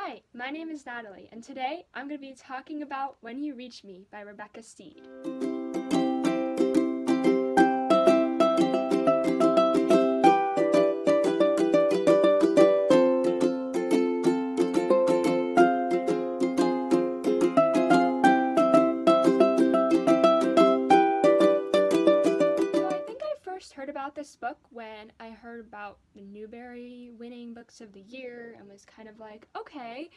Hi, my name is Natalie, and today I'm going to be talking about When You Reach Me by Rebecca Stead. Heard about this book when I heard about the Newbery winning books of the year and was kind of like, okay,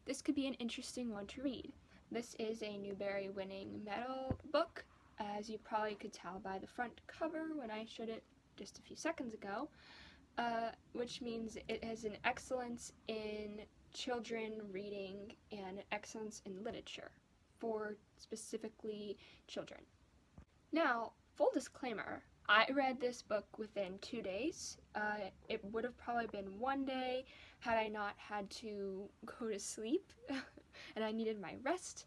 this could be an interesting one to read. This is a Newbery winning medal book, as you probably could tell by the front cover when I showed it just a few seconds ago, which means it has an excellence in children reading and an excellence in literature for specifically children. Now, full disclaimer, I read this book within 2 days. It would have probably been 1 day had I not had to go to sleep and I needed my rest,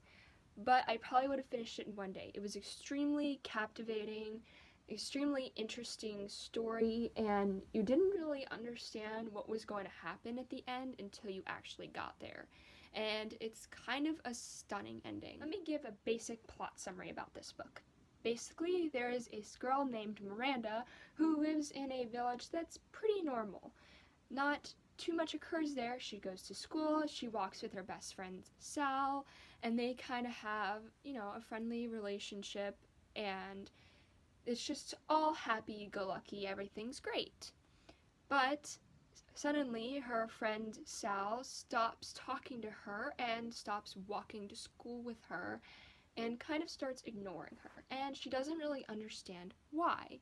but I probably would have finished it in 1 day. It was extremely captivating, extremely interesting story, and you didn't really understand what was going to happen at the end until you actually got there. And it's kind of a stunning ending. Let me give a basic plot summary about this book. Basically, there is a girl named Miranda who lives in a village that's pretty normal. Not too much occurs there. She goes to school, she walks with her best friend Sal, and they kind of have, a friendly relationship, and it's just all happy-go-lucky, everything's great. But suddenly, her friend Sal stops talking to her and stops walking to school with her, and kind of starts ignoring her, and she doesn't really understand why.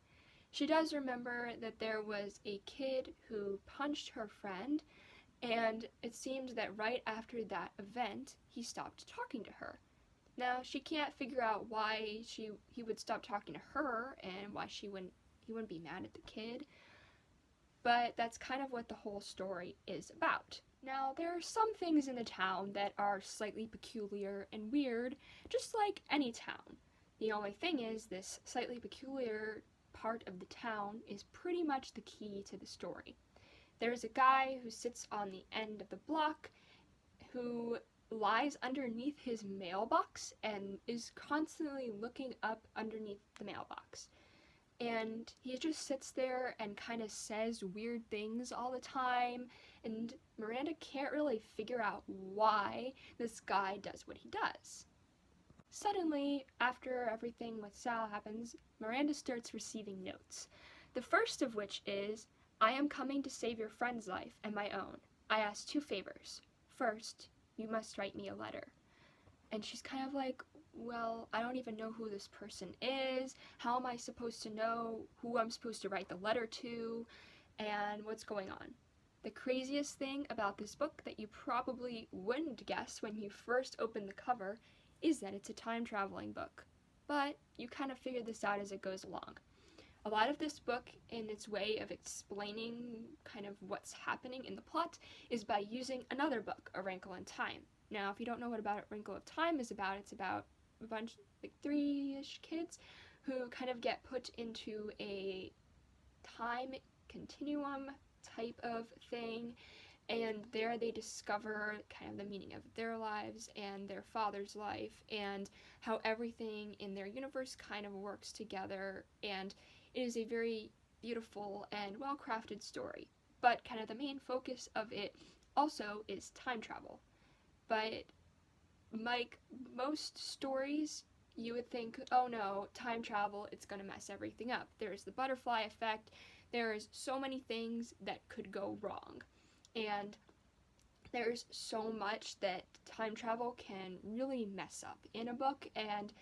She does remember that there was a kid who punched her friend, and it seemed that right after that event, he stopped talking to her. Now, she can't figure out why he would stop talking to her and why he wouldn't be mad at the kid, but that's kind of what the whole story is about. Now, there are some things in the town that are slightly peculiar and weird, just like any town. The only thing is, this slightly peculiar part of the town is pretty much the key to the story. There's a guy who sits on the end of the block who lies underneath his mailbox and is constantly looking up underneath the mailbox. And he just sits there and kind of says weird things all the time, and Miranda can't really figure out why this guy does what he does. Suddenly, after everything with Sal happens, Miranda starts receiving notes. The first of which is, "I am coming to save your friend's life and my own. I ask 2 favors. First, you must write me a letter." And she's kind of like, well, I don't even know who this person is. How am I supposed to know who I'm supposed to write the letter to and what's going on? The craziest thing about this book that you probably wouldn't guess when you first open the cover is that it's a time-traveling book. But you kind of figure this out as it goes along. A lot of this book, in its way of explaining kind of what's happening in the plot, is by using another book, A Wrinkle in Time. Now, if you don't know what A Wrinkle of Time is about, it's about a bunch, like 3-ish kids who kind of get put into a time continuum type of thing, and there they discover kind of the meaning of their lives and their father's life and how everything in their universe kind of works together, and it is a very beautiful and well-crafted story. But kind of the main focus of it also is time travel. But like most stories, you would think, oh no, time travel, it's gonna mess everything up. There's the butterfly effect, there's so many things that could go wrong. And there's so much that time travel can really mess up in a book, and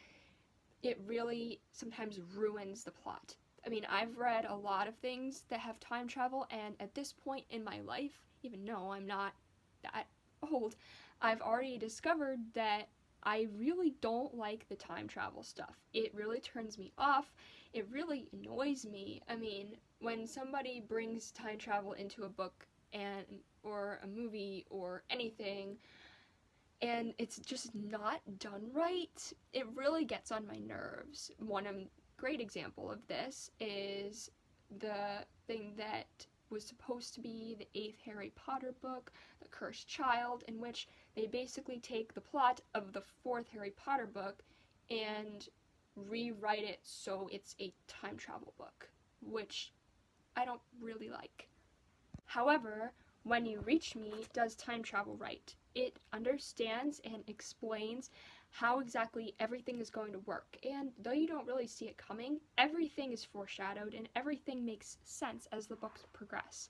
it really sometimes ruins the plot. I mean, I've read a lot of things that have time travel, and at this point in my life, even though I'm not that old, I've already discovered that I really don't like the time travel stuff. It really turns me off. It really annoys me. I mean, when somebody brings time travel into a book or a movie or anything, and it's just not done right, it really gets on my nerves. One great example of this is the thing that was supposed to be the 8th Harry Potter book, The Cursed Child, in which they basically take the plot of the 4th Harry Potter book and rewrite it so it's a time travel book, which I don't really like. However, When You Reach Me does time travel right. It understands and explains how exactly everything is going to work, and though you don't really see it coming, everything is foreshadowed and everything makes sense as the books progress.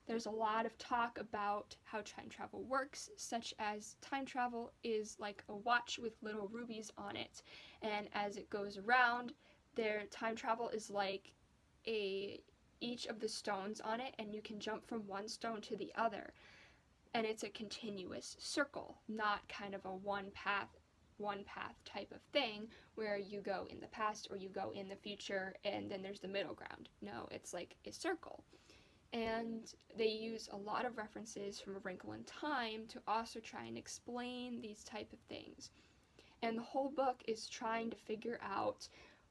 There's a lot of talk about how time travel works, such as time travel is like a watch with little rubies on it, and as it goes around, their time travel is like each of the stones on it, and you can jump from one stone to the other, and it's a continuous circle, not kind of a one path type of thing where you go in the past or you go in the future and then there's the middle ground. No, it's like a circle. And they use a lot of references from A Wrinkle in Time to also try and explain these type of things. And the whole book is trying to figure out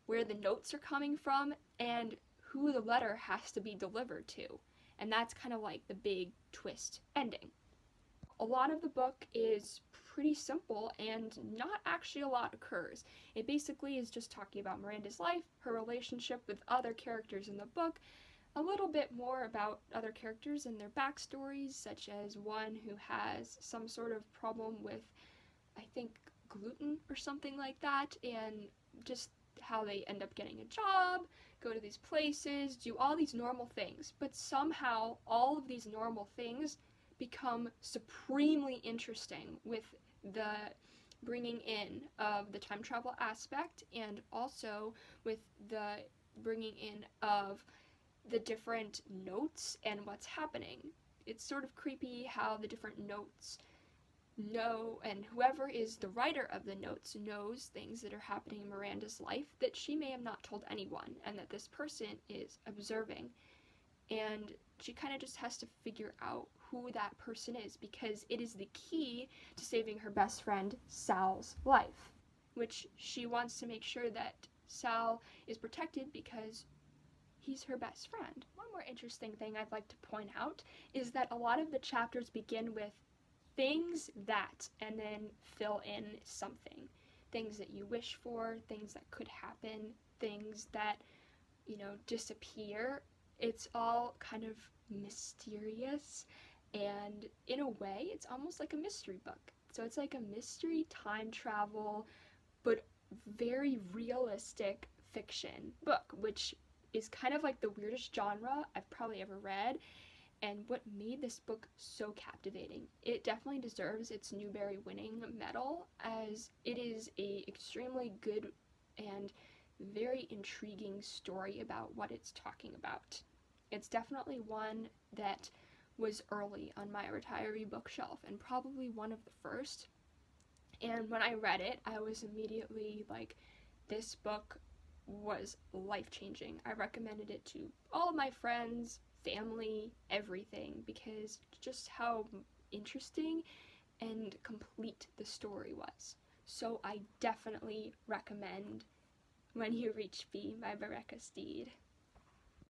where the notes are coming from and who the letter has to be delivered to. And that's kind of like the big twist ending. A lot of the book is pretty simple and not actually a lot occurs. It basically is just talking about Miranda's life, her relationship with other characters in the book, a little bit more about other characters and their backstories, such as one who has some sort of problem with, I think, gluten or something like that, and just how they end up getting a job, go to these places, do all these normal things. But somehow all of these normal things become supremely interesting with the bringing in of the time travel aspect, and also with the bringing in of the different notes and what's happening. It's sort of creepy how the different notes know, and whoever is the writer of the notes knows things that are happening in Miranda's life that she may have not told anyone, and that this person is observing. And she kind of just has to figure out who that person is, because it is the key to saving her best friend Sal's life, which she wants to make sure that Sal is protected because he's her best friend. One more interesting thing I'd like to point out is that a lot of the chapters begin with things that, and then fill in something. Things that you wish for, things that could happen, things that, disappear. It's all kind of mysterious, and in a way, it's almost like a mystery book. So it's like a mystery time travel, but very realistic fiction book, which is kind of like the weirdest genre I've probably ever read, and what made this book so captivating. It definitely deserves its Newbery winning medal, as it is a extremely good and very intriguing story about what it's talking about. It's definitely one that was early on my retiree bookshelf, and probably one of the first. And when I read it, I was immediately like, this book was life-changing. I recommended it to all of my friends, family, everything, because just how interesting and complete the story was. So I definitely recommend When You Reach Me by Rebecca Stead.